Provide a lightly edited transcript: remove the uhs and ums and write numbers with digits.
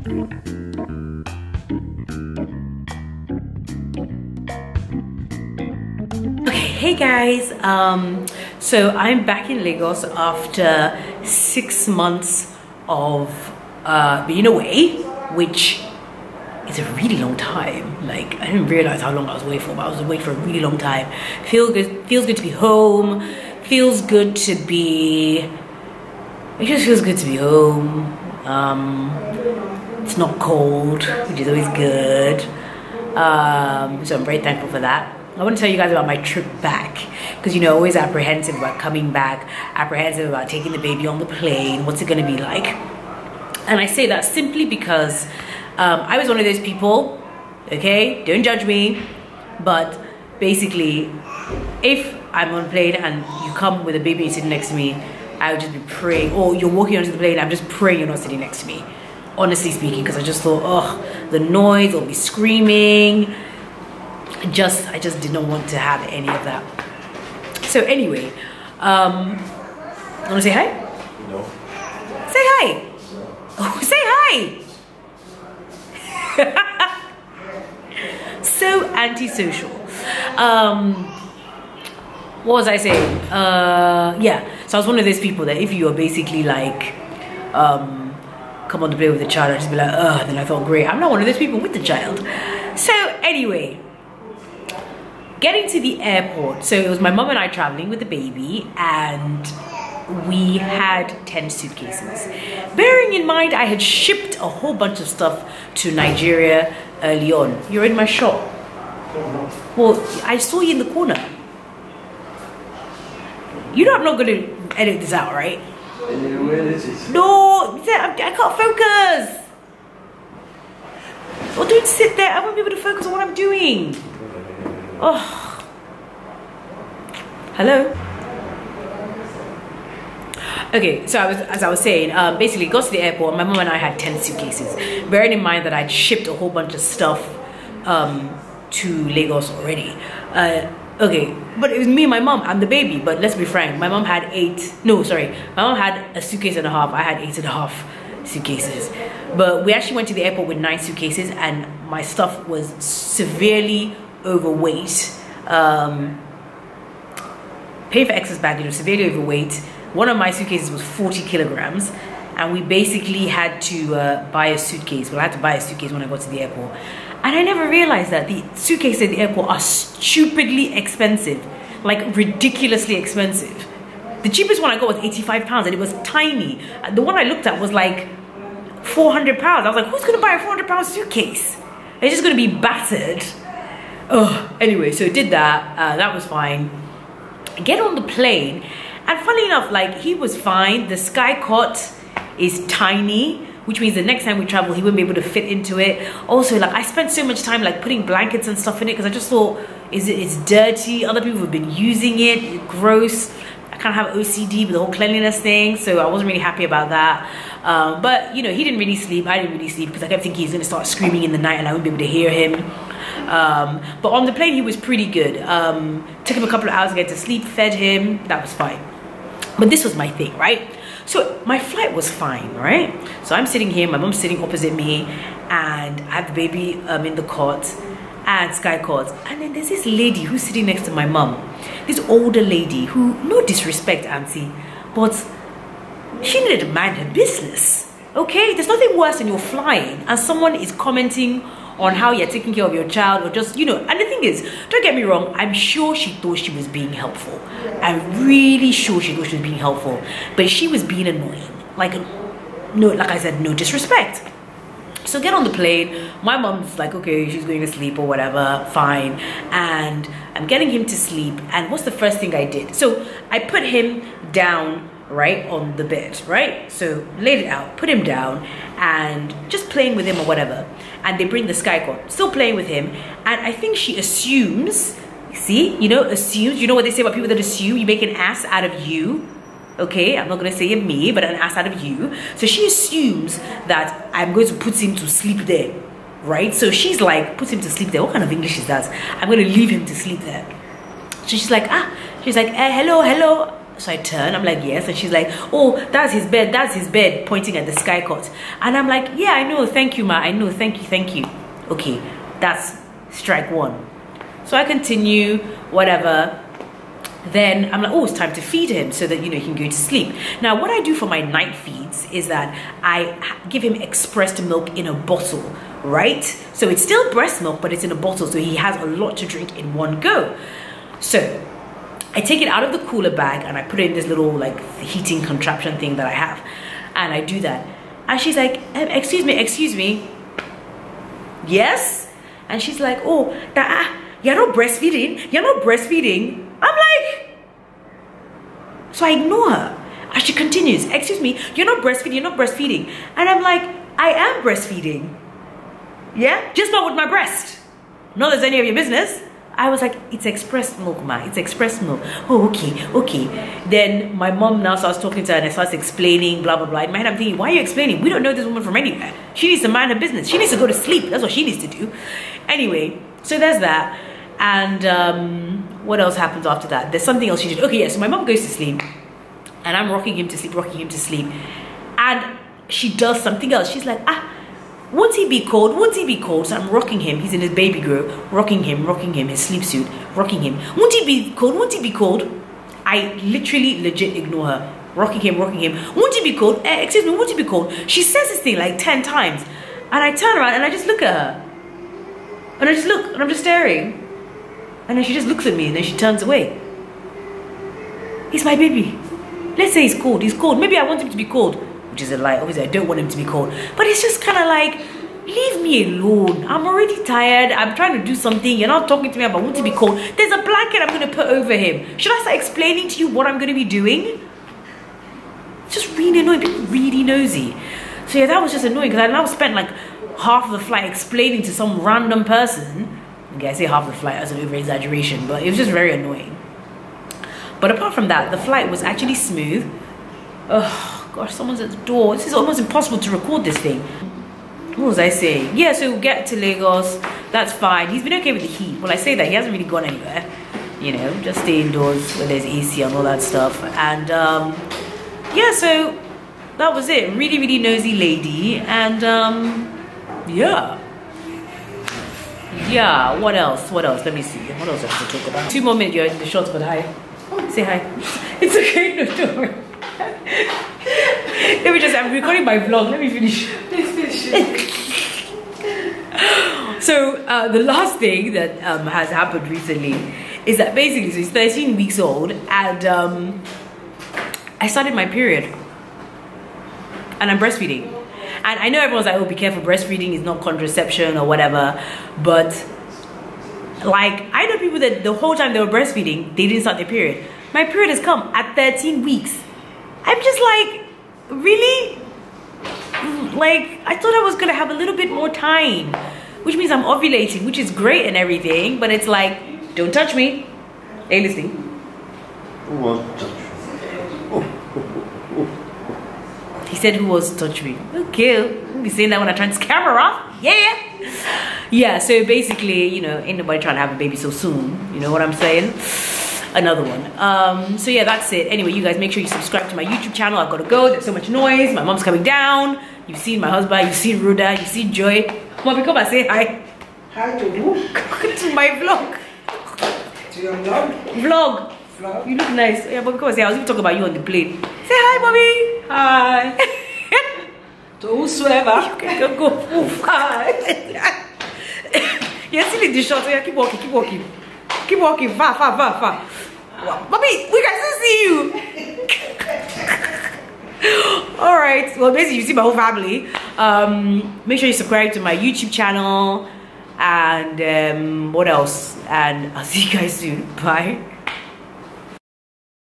Hey guys, so I'm back in Lagos after 6 months of being away, which is a really long time. Like, I didn't realize how long I was away for, but I was away for a really long time. Feels good to be home. Feels good to be. It just feels good to be home. It's not cold, which is always good. So I'm very thankful for that. I want to tell you guys about my trip back, because you know, always apprehensive about coming back, apprehensive about taking the baby on the plane. What's it going to be like? And I say that simply because I was one of those people, okay, don't judge me, but basically if I'm on a plane and you come with a baby sitting next to me, I would just be praying, or you're walking onto the plane, I'm just praying you're not sitting next to me, honestly speaking, because I just thought, oh, the noise, I'll be screaming. I just did not want to have any of that. So anyway, want to say hi? No. Say hi. Oh, say hi. So antisocial. What was I saying? Yeah. So I was one of those people that if you are basically like, come on to play with the child, I'd just be like, ugh. Then I thought, great. I'm not one of those people with the child. So anyway. Getting to the airport, so it was my mum and I traveling with the baby, and we had 10 suitcases. Bearing in mind, I had shipped a whole bunch of stuff to Nigeria early on. You're in my shop. Well, I saw you in the corner. You know I'm not going to edit this out, right? No, I can't focus. Well, don't sit there. I won't be able to focus on what I'm doing. Oh, hello. Okay, so as I was saying, basically got to the airport. My mom and I had 10 suitcases, bearing in mind that I'd shipped a whole bunch of stuff to Lagos already. Okay, but it was me and my mom and the baby. But let's be frank, my mom had my mom had a suitcase and a half. I had 8.5 suitcases. But we actually went to the airport with 9 suitcases, and my stuff was severely overweight. Paying for excess baggage, severely overweight. One of my suitcases was 40 kilograms, and we basically had to buy a suitcase. Well, I had to buy a suitcase when I got to the airport, and I never realized that the suitcases at the airport are stupidly expensive, like ridiculously expensive. The cheapest one I got was £85, and it was tiny. The one I looked at was like £400. I was like, who's gonna buy a £400 suitcase? It's just gonna be battered. Oh, anyway, so did that. That was fine. Get on the plane, and funny enough, like, he was fine. The sky cot is tiny, which means the next time we travel, he wouldn't be able to fit into it. Also, like, I spent so much time like putting blankets and stuff in it because I just thought, it's dirty. Other people have been using it. Gross. I kind of have OCD with the whole cleanliness thing, so I wasn't really happy about that. But you know, he didn't really sleep. I didn't really sleep because I kept thinking he's gonna start screaming in the night and I wouldn't be able to hear him. But on the plane he was pretty good. Took him a couple of hours to get to sleep, fed him, that was fine. But this was my thing, right? So my flight was fine, right? So I'm sitting here, my mom's sitting opposite me, and I have the baby in the cot and sky cot, and then there's this lady who's sitting next to my mom, this older lady who, no disrespect, auntie, but she needed to mind her business. Okay, there's nothing worse than you're flying and someone is commenting on how you're taking care of your child, or just, you know. And the thing is, don't get me wrong, I'm sure she thought she was being helpful. I'm really sure she thought she was being helpful, but she was being annoying. Like I said, no disrespect. So get on the plane, my mom's like, okay, she's going to sleep or whatever, fine. And I'm getting him to sleep, and what's the first thing I did? So I put him down, right, on the bed, right? So laid it out, put him down, and just playing with him or whatever. And they bring the sky cord, still playing with him. And I think she assumes, see, you know, assumes, you know what they say about people that assume? You make an ass out of you. Okay, I'm not gonna say me, but an ass out of you. So she assumes that I'm going to put him to sleep there, right? So she's like, put him to sleep there. What kind of English is that? I'm gonna leave him to sleep there. So she's like, hello. So I turn, I'm like, yes. And she's like, oh, that's his bed, pointing at the sky cot. And I'm like, yeah, I know, thank you, ma, I know, thank you. Okay, that's strike one. So I continue, whatever. Then I'm like, oh, it's time to feed him so that, you know, he can go to sleep. Now, what I do for my night feeds is that I give him expressed milk in a bottle, right? So it's still breast milk, but it's in a bottle, so he has a lot to drink in one go. So I take it out of the cooler bag and I put it in this little like heating contraption thing that I have. And I do that. And she's like, excuse me. Yes? And she's like, oh, you're not breastfeeding. I'm like, so I ignore her. And she continues, excuse me, you're not breastfeeding. And I'm like, I am breastfeeding. Yeah? Just not with my breast. Not that it's any of your business. I was like, it's expressed milk, ma. It's expressed milk. Oh, okay. Then my mom now starts talking to her and starts explaining, blah, blah, blah. In my head, I'm thinking, why are you explaining? We don't know this woman from anywhere. She needs to mind her business. She needs to go to sleep. That's what she needs to do. Anyway, so there's that. And what else happens after that? There's something else she did. Okay, yeah, so my mom goes to sleep. And I'm rocking him to sleep. And she does something else. She's like, won't he be cold? So I'm rocking him. He's in his baby grow. Rocking him, his sleep suit. Rocking him. Won't he be cold? I legit ignore her. Rocking him. Won't he be cold? Excuse me, won't he be cold? She says this thing like 10 times. And I turn around and I just look at her. And I just look, and I'm just staring. And then she just looks at me and then she turns away. He's my baby. Let's say he's cold. Maybe I want him to be cold. Which is a lie. Obviously, I don't want him to be cold. But it's just kind of like, leave me alone. I'm already tired. I'm trying to do something. You're not talking to me about wanting to be cold. There's a blanket I'm going to put over him. Should I start explaining to you what I'm going to be doing? It's just really annoying. People are really nosy. So yeah, that was just annoying because I now spent like half of the flight explaining to some random person. Okay, I say half the flight as an over-exaggeration, but it was just very annoying. But apart from that, the flight was actually smooth. Oh gosh, someone's at the door. This is almost impossible to record this thing. What was I saying? Yeah, so we'll get to Lagos. That's fine. He's been okay with the heat. Well, I say that he hasn't really gone anywhere. You know, just stay indoors where there's AC and all that stuff. And yeah, so that was it. Really nosy lady. And yeah, what else? Let me see. What else I have to talk about? 2 more minutes, you're in the shots, but hi. Oh, say hi. It's okay, no, don't worry. I'm recording my vlog. Let me finish. Please finish. So, the last thing that has happened recently is that basically, so he's 13 weeks old and I started my period. And I'm breastfeeding. And I know everyone's like, oh, be careful, breastfeeding is not contraception or whatever. But, like, I know people that the whole time they were breastfeeding, they didn't start their period. My period has come at 13 weeks. I'm just like, really? Like, I thought I was going to have a little bit more time. Which means I'm ovulating, which is great and everything. But it's like, don't touch me. Are you listening? Who wants to touch you? He said, who wants to touch me? Okay, I'll be saying that when I turn this camera off. Yeah, so basically, you know, ain't nobody trying to have a baby so soon. You know what I'm saying? Another one. So yeah, that's it. Anyway, you guys make sure you subscribe to my YouTube channel. I've got to go. There's so much noise. My mom's coming down. You've seen my husband. You've seen Ruda. You've seen Joy. Mommy, come and say hi. Hi to who? To my vlog. To your vlog? Vlog. You look nice. Yeah, but come and say, I was even talking about you on the plane. Say hi, mommy. Hi. To whosoever. You can go. Hi. You're still in the shot. So yeah, keep walking. Keep walking. Far. Mommy, we can still see you. All right. Well, basically, you see my whole family. Make sure you subscribe to my YouTube channel. And what else? And I'll see you guys soon. Bye.